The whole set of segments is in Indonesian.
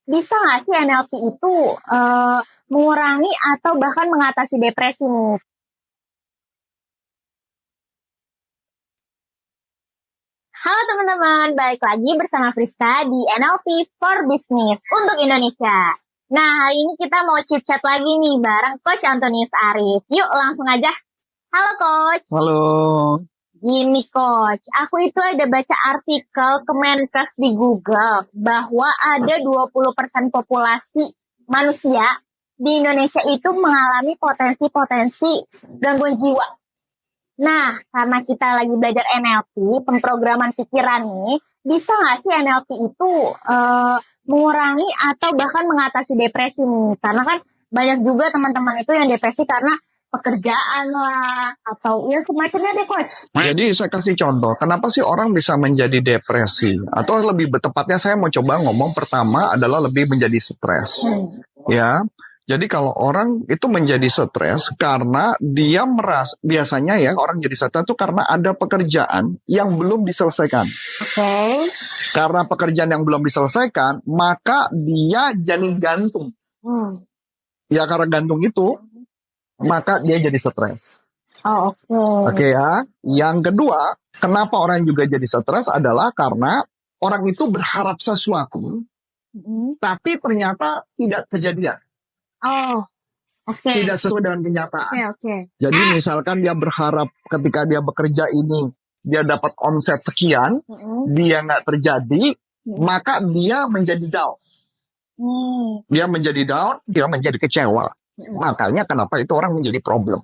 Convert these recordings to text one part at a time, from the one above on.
Bisa nggak sih NLP itu mengurangi atau bahkan mengatasi depresi nih? Halo teman-teman, balik lagi bersama Friska di NLP for Business untuk Indonesia. Nah, hari ini kita mau chit-chat lagi nih bareng Coach Antonius Arif. Yuk langsung aja. Halo Coach. Halo. Gini Coach, aku itu ada baca artikel Kemenkes di Google bahwa ada 20% populasi manusia di Indonesia itu mengalami potensi-potensi gangguan jiwa. Nah, karena kita lagi belajar NLP, pemrograman pikiran nih, bisa nggak sih NLP itu mengurangi atau bahkan mengatasi depresi nih? Karena kan banyak juga teman-teman itu yang depresi karena pekerjaan lah, atau ya semacamnya deh Coach. Jadi saya kasih contoh, kenapa sih orang bisa menjadi depresi? Atau lebih tepatnya saya mau coba ngomong pertama adalah lebih menjadi stres. Ya, jadi kalau orang itu menjadi stres karena dia merasa, biasanya ya orang jadi stres itu karena ada pekerjaan yang belum diselesaikan. Oke. Karena pekerjaan yang belum diselesaikan, maka dia jadi gantung. Ya karena gantung itu, maka dia jadi stres. Oh, oke. Oke ya. Yang kedua, kenapa orang juga jadi stres adalah karena orang itu berharap sesuatu, tapi ternyata tidak kejadian. Oh, oke. Tidak sesuai dengan kenyataan. Oke. Jadi misalkan dia berharap ketika dia bekerja ini, dia dapat omset sekian, dia nggak terjadi, maka dia menjadi down. Dia menjadi down, dia menjadi kecewa. Makanya kenapa itu orang menjadi problem.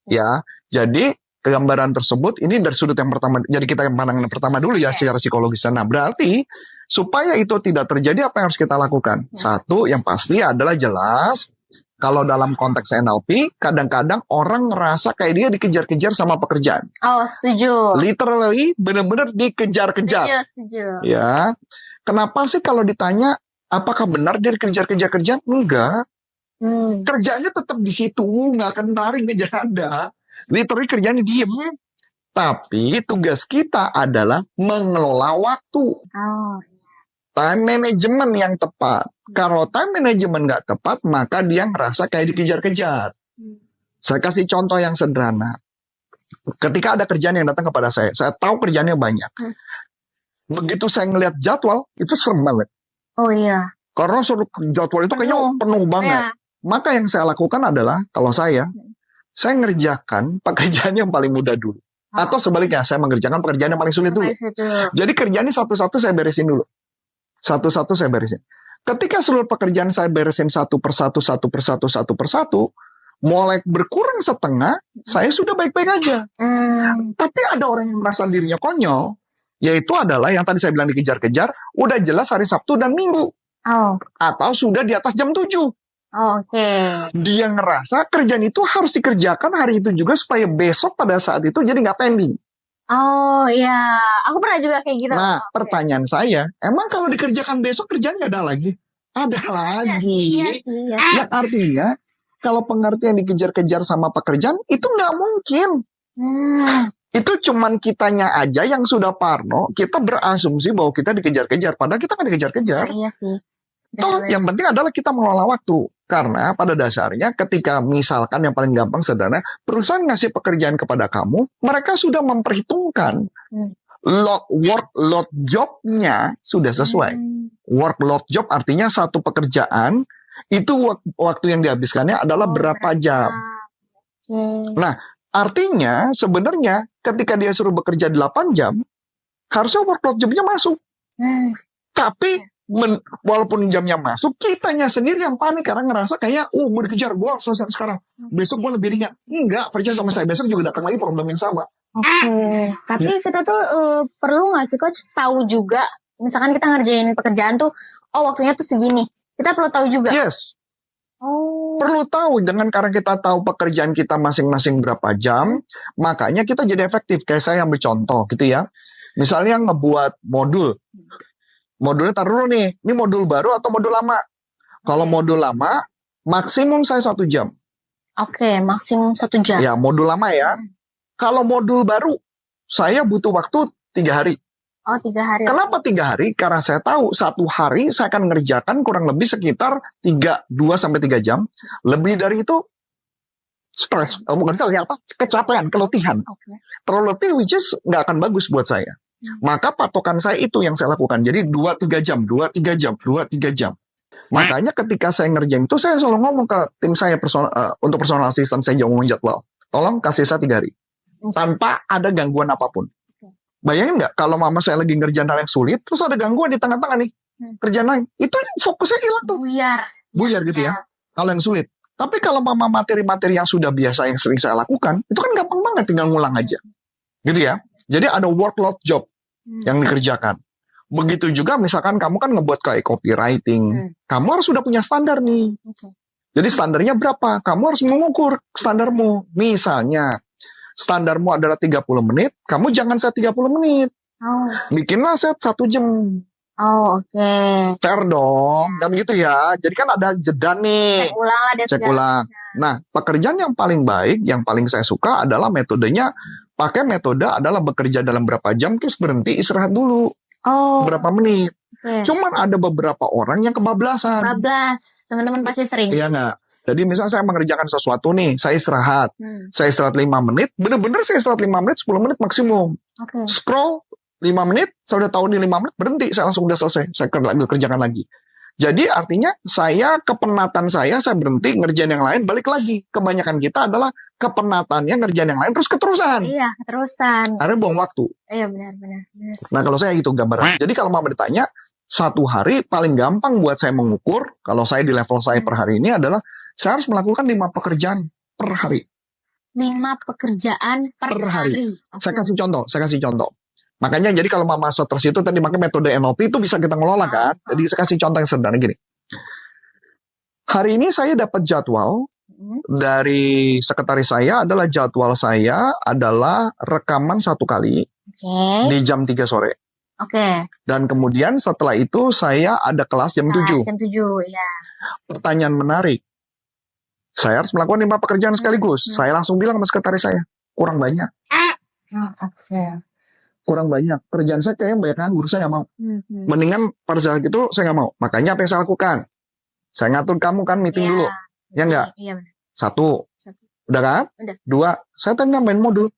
Ya, jadi gambaran tersebut ini dari sudut yang pertama. Jadi kita yang pandangan pertama dulu ya secara psikologis. Nah, berarti supaya itu tidak terjadi apa yang harus kita lakukan? Satu, yang pasti adalah jelas kalau dalam konteks NLP, kadang-kadang orang ngerasa kayak dia dikejar-kejar sama pekerjaan. Oh, setuju. Literally, benar-benar dikejar-kejar. Setuju. Ya, kenapa sih kalau ditanya apakah benar dia dikejar-kejar kerjaan? Enggak. Kerjanya tetap di situ, nggak akan lari ngejar Anda. Literally kerjanya diem. Tapi tugas kita adalah mengelola waktu. Time management yang tepat. Kalau time management nggak tepat, maka dia ngerasa kayak dikejar-kejar. Saya kasih contoh yang sederhana. Ketika ada kerjaan yang datang kepada saya tahu kerjaannya banyak. Begitu saya ngeliat jadwal, itu serem banget. Oh iya. Karena jadwal itu kayaknya penuh banget. Ya. Maka yang saya lakukan adalah, kalau saya ngerjakan pekerjaan yang paling mudah dulu. Atau sebaliknya, saya mengerjakan pekerjaan yang paling sulit dulu. Jadi kerjaan ini satu-satu saya beresin dulu. Satu-satu saya beresin. Ketika seluruh pekerjaan saya beresin satu persatu, mulai berkurang setengah, saya sudah baik-baik aja. Tapi ada orang yang merasa dirinya konyol, yaitu adalah yang tadi saya bilang dikejar-kejar, udah jelas hari Sabtu dan Minggu. Atau sudah di atas jam 7. Oke. Dia ngerasa kerjaan itu harus dikerjakan hari itu juga supaya besok pada saat itu jadi nggak pending. Oh iya, aku pernah juga kayak gitu. Nah, pertanyaan saya, emang kalau dikerjakan besok kerjaan nggak ada lagi? Ada lagi. Iya sih. Ya artinya, kalau pengertian dikejar-kejar sama pekerjaan, itu nggak mungkin. Itu cuman kitanya aja yang sudah parno, kita berasumsi bahwa kita dikejar-kejar, padahal kita kan dikejar-kejar. Iya sih. Toh, yang penting adalah kita mengelola waktu. Karena pada dasarnya ketika misalkan yang paling gampang sederhana, perusahaan ngasih pekerjaan kepada kamu, mereka sudah memperhitungkan workload jobnya sudah sesuai. Workload job artinya satu pekerjaan, itu waktu yang dihabiskannya adalah berapa jam. Nah, artinya sebenarnya ketika dia suruh bekerja 8 jam, harusnya workload jobnya masuk. Tapi walaupun jamnya masuk, kitanya sendiri yang panik karena ngerasa kayak, mau dikejar, gue harus selesai sekarang. Besok gue lebih ringan. Enggak, percaya sama saya, besok juga datang lagi problem yang sama. Oke. Tapi kita tuh perlu nggak sih Coach tahu juga, misalkan kita ngerjain pekerjaan tuh, waktunya tuh segini. Kita perlu tahu juga. Yes. Perlu tahu, karena kita tahu pekerjaan kita masing-masing berapa jam, makanya kita jadi efektif. Kayak saya ambil contoh gitu ya. Misalnya ngebuat modul. Modulnya taruh dulu nih, ini modul baru atau modul lama? Kalau modul lama, maksimum saya 1 jam. Oke, maksimum 1 jam. Ya, modul lama ya. Kalau modul baru, saya butuh waktu 3 hari. Oh, 3 hari. Kenapa 3 hari? Karena saya tahu 1 hari saya akan mengerjakan kurang lebih sekitar 2-3 jam. Lebih dari itu stres, bukan stres, apa? Kecapean, keletihan. Okay. Terlalu letih, which is nggak akan bagus buat saya. Maka patokan saya itu yang saya lakukan. Jadi 2-3 jam, 2-3 jam, 2-3 jam. Makanya ketika saya ngerjain itu, saya selalu ngomong ke tim saya untuk personal assistant saya ngomong jadwal. Tolong kasih saya 3 hari. Tanpa ada gangguan apapun. Bayangin nggak kalau mama saya lagi ngerjain hal yang sulit, terus ada gangguan di tengah-tengah nih, kerjaan lain, itu fokusnya hilang tuh. Buyar gitu ya. Kalau yang sulit. Tapi kalau mama materi-materi yang sudah biasa, yang sering saya lakukan, itu kan gampang banget, tinggal ngulang aja. Gitu ya. Jadi ada workload job yang dikerjakan. Begitu juga misalkan kamu kan ngebuat kayak copywriting, kamu harus sudah punya standar nih. Jadi standarnya berapa? Kamu harus mengukur standarmu. Misalnya, standarmu adalah 30 menit, kamu jangan set 30 menit. Bikinlah set 1 jam. Oke. Fair dong, kan gitu ya. Jadi kan ada jeda nih. Cek ulang. Nah, pekerjaan yang paling baik, yang paling saya suka adalah metodenya, pakai metode adalah bekerja dalam berapa jam, terus berhenti istirahat dulu. Berapa menit. Cuman ada beberapa orang yang kebablasan. Teman-teman pasti sering. Iya nggak? Jadi misalnya saya mengerjakan sesuatu nih, saya istirahat. Saya istirahat 5 menit, bener-bener saya istirahat 5 menit, 10 menit maksimum. Scroll 5 menit, saya udah tahu nih 5 menit, berhenti, saya langsung udah selesai. Saya kerjakan lagi. Jadi artinya kepenatan saya berhenti, ngerjain yang lain, balik lagi. Kebanyakan kita adalah kepenatannya ngerjain yang lain, terus keterusan. Iya, keterusan. Akhirnya buang waktu. Iya, benar. Nah kalau saya gitu gambaran. Jadi kalau mama ditanya, 1 hari paling gampang buat saya mengukur, kalau saya di level saya per hari ini adalah, saya harus melakukan 5 pekerjaan per hari. 5 pekerjaan per hari. Saya kasih contoh. Makanya jadi kalau mama stres itu tadi makanya metode NLP itu bisa kita ngelola kan. Jadi saya kasih contoh yang sederhana gini. Hari ini saya dapat jadwal dari sekretaris saya adalah jadwal saya adalah rekaman 1 kali di jam 3 sore. Dan kemudian setelah itu saya ada kelas jam 7. Jam 7, ya. Pertanyaan menarik. Saya harus melakukan 5 pekerjaan sekaligus. Saya langsung bilang sama sekretaris saya, kurang banyak. Kurang banyak. Kerjaan saya kayaknya banyak nganggur, saya nggak mau. Mendingan pada saat itu saya nggak mau. Makanya apa yang saya lakukan? Saya ngatur kamu kan meeting dulu. Ya nggak? 1. Udah kan? Udah. 2. Saya tadi nambahin modul.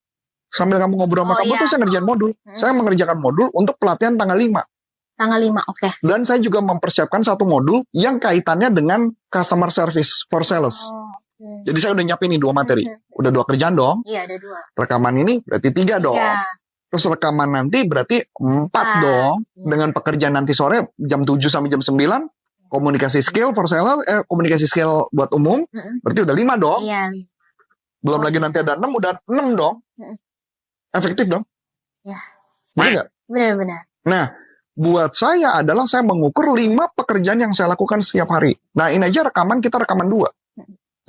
Sambil kamu ngobrol sama kamu tuh saya ngerjain modul. Saya mengerjakan modul untuk pelatihan tanggal 5. Tanggal 5, oke. Dan saya juga mempersiapkan 1 modul yang kaitannya dengan customer service for sales. Jadi saya udah nyiapin nih 2 materi. Udah 2 kerjaan dong. Iya, ada 2. Rekaman ini berarti 3 dong. Terus rekaman nanti berarti 4 dong. Dengan pekerjaan nanti sore jam 7 sampai jam 9. Komunikasi skill for sales, komunikasi skill buat umum. Berarti udah 5 dong. Iya. Belum lagi nanti ada 6, udah 6 dong. Efektif dong. Ya. Benar nggak? Benar. Nah, buat saya adalah saya mengukur 5 pekerjaan yang saya lakukan setiap hari. Nah, ini aja kita rekaman 2.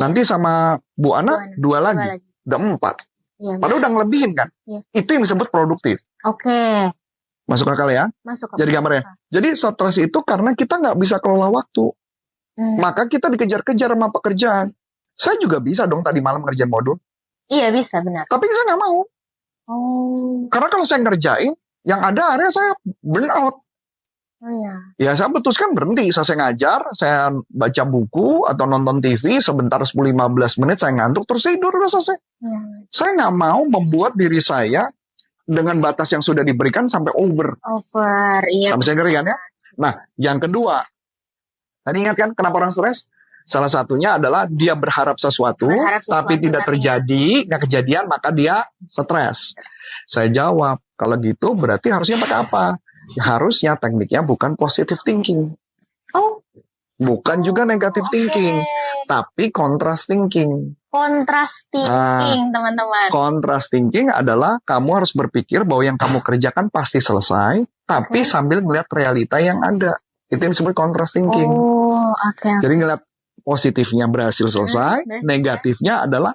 Nanti sama Bu Ana 2 lagi. Udah 4. Ya, padahal udah ngelebihin kan. Itu yang disebut produktif. Masuk akal ya? Masuk. Jadi gambarnya. Jadi stres itu karena kita nggak bisa kelola waktu. Maka kita dikejar-kejar sama pekerjaan. Saya juga bisa dong tadi malam ngerjain modul. Iya bisa, benar. Tapi saya nggak mau. Karena kalau saya ngerjain, yang ada akhirnya saya burn out. Ya saya putuskan berhenti. Saya ngajar, saya baca buku atau nonton TV sebentar 10-15 menit saya ngantuk terus tidur udah selesai. Saya nggak mau membuat diri saya dengan batas yang sudah diberikan sampai over. Iya. Sampai saya ngeri kan ya. Nah, yang kedua, tadi ingat kan kenapa orang stres? Salah satunya adalah dia berharap sesuatu tapi tidak terjadi, nggak kejadian, maka dia stres. Saya jawab, kalau gitu berarti harusnya pakai apa? Harusnya tekniknya bukan positive thinking. Bukan juga negative thinking, tapi contrast thinking. Teman-teman. Contrast thinking adalah kamu harus berpikir bahwa yang kamu kerjakan pasti selesai, tapi sambil melihat realita yang ada. Itu yang disebut contrast thinking. Jadi ngeliat positifnya berhasil selesai, negatifnya adalah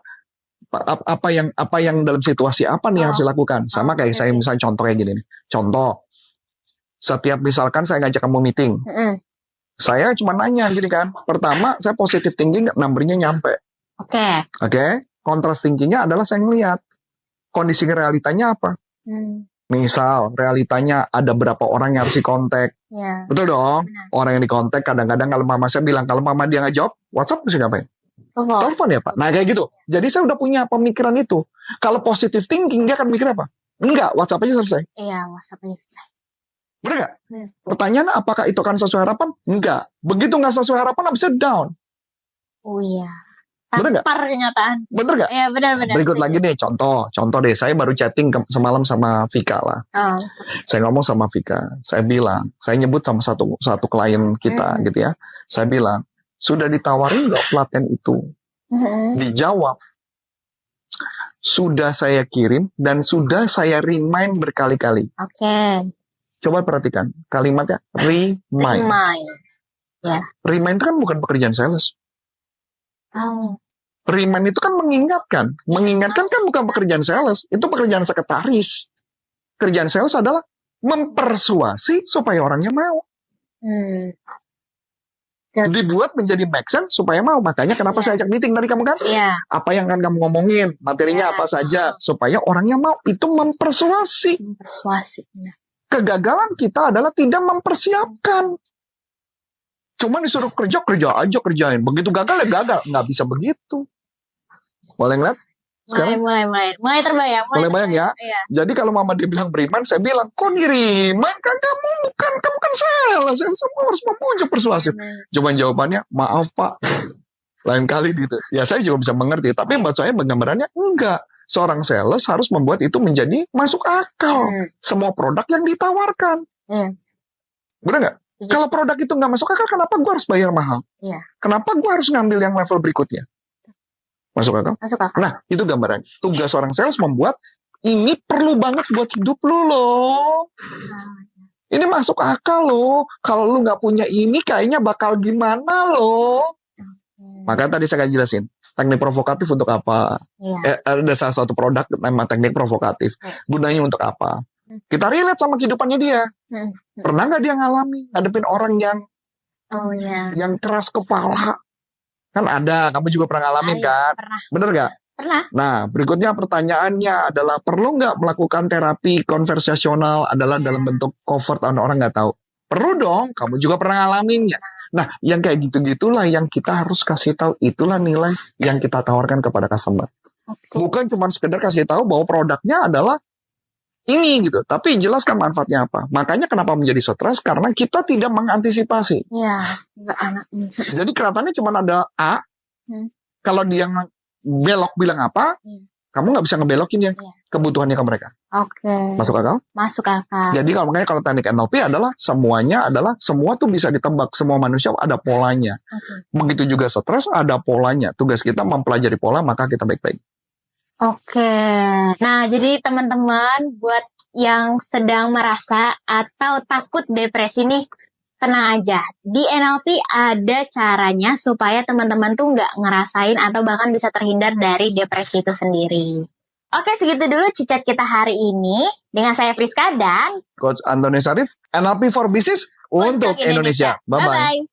apa yang dalam situasi apa nih yang harus dilakukan. Sama kayak saya misalnya contoh kayak gini nih. Contoh, setiap misalkan saya ngajak kamu meeting, saya cuma nanya gini kan. Pertama, saya positive thinking, numbernya nyampe. Oke. Contrast thinkingnya adalah saya ngeliat kondisi realitanya apa. Misal realitanya ada berapa orang yang harus dikontak. Ya. Betul dong. Benar. Orang yang dikontak kadang-kadang kalau mama saya bilang, kalau mama dia nggak jawab, WhatsApp mesti ngapain? Telepon ya Pak. Nah kayak gitu. Jadi saya udah punya pemikiran itu. Kalau positive thinking dia akan mikir apa? Enggak, WhatsApp aja selesai. Iya, WhatsApp aja selesai. Bener nggak? Pertanyaan apakah itu akan sesuai harapan? Enggak. Begitu nggak sesuai harapan, habisnya down. Oh iya. Bener nggak? Tampar kenyataan. Bener nggak? Iya, benar-benar. Berikut lagi nih contoh deh. Saya baru chatting semalam sama Vika lah. Oh. Saya ngomong sama Vika. Saya bilang, saya nyebut sama satu klien kita gitu ya. Saya bilang, sudah ditawarin nggak pelatihan itu? Dijawab, sudah saya kirim dan sudah saya remind berkali-kali. Oke. Coba perhatikan kalimatnya, remind. Ya. Remind itu kan bukan pekerjaan sales. Oh. Remind itu kan mengingatkan. Mengingatkan kan bukan pekerjaan sales. Itu pekerjaan sekretaris. Kerjaan sales adalah mempersuasi supaya orangnya mau. Dibuat menjadi make sense supaya mau. Makanya kenapa saya ajak meeting tadi kamu kan? Apa yang akan kamu ngomongin? Materinya apa saja? Supaya orangnya mau. Itu mempersuasi. Kegagalan kita adalah tidak mempersiapkan. Cuma disuruh kerja aja kerjain. Begitu gagal ya gagal. Nggak bisa begitu. Boleh ngeliat? Sekarang? Mulai terbayang. Mulai bayang ya? Iya. Jadi kalau mama dia bilang beriman, saya bilang, kok diriman? Kan kamu kan salah. Saya semua harus memujuk persuasif. Cuman jawabannya, maaf Pak. Lain kali gitu. Ya saya juga bisa mengerti. Tapi buat saya gambarannya enggak. Seorang sales harus membuat itu menjadi masuk akal. Semua produk yang ditawarkan. Bener nggak? Kalau produk itu nggak masuk akal, kenapa gue harus bayar mahal? Kenapa gue harus ngambil yang level berikutnya? Masuk akal? Masuk akal. Nah, itu gambaran. Tugas seorang sales membuat ini perlu banget buat hidup lu loh. Ini masuk akal loh. Kalau lu nggak punya ini, kayaknya bakal gimana loh. Makanya tadi saya akan jelasin. Teknik provokatif untuk apa? Ada salah satu produk nama teknik provokatif. Gunanya untuk apa? Kita relate sama kehidupannya dia. Pernah nggak dia ngalami ngadepin orang yang keras kepala? Kan ada, kamu juga pernah ngalamin kan? Pernah. Bener nggak? Pernah. Nah, berikutnya pertanyaannya adalah, perlu nggak melakukan terapi konversasional adalah dalam bentuk covert orang nggak tahu? Perlu dong, kamu juga pernah ngalaminnya. Nah, yang kayak gitu-gitulah yang kita harus kasih tahu. Itulah nilai yang kita tawarkan kepada customer. Bukan cuma sekedar kasih tahu bahwa produknya adalah ini gitu, tapi jelaskan manfaatnya apa. Makanya kenapa menjadi stres, karena kita tidak mengantisipasi. Nggak enak. Jadi kelihatannya cuma ada A. Kalau dia belok bilang apa, kamu nggak bisa ngebelokin kebutuhannya ke mereka. Masuk akal? Masuk akal. Jadi makanya kalau teknik NLP adalah semua tuh bisa ditebak. Semua manusia ada polanya. Begitu juga stres ada polanya. Tugas kita mempelajari pola, maka kita baik-baik. Nah, jadi teman-teman buat yang sedang merasa atau takut depresi nih, tenang aja. Di NLP ada caranya supaya teman-teman tuh nggak ngerasain atau bahkan bisa terhindar dari depresi itu sendiri. Oke, segitu dulu cicat kita hari ini. Dengan saya Friska dan Coach Antoni Sarif, NLP for Business untuk Indonesia. Bye-bye.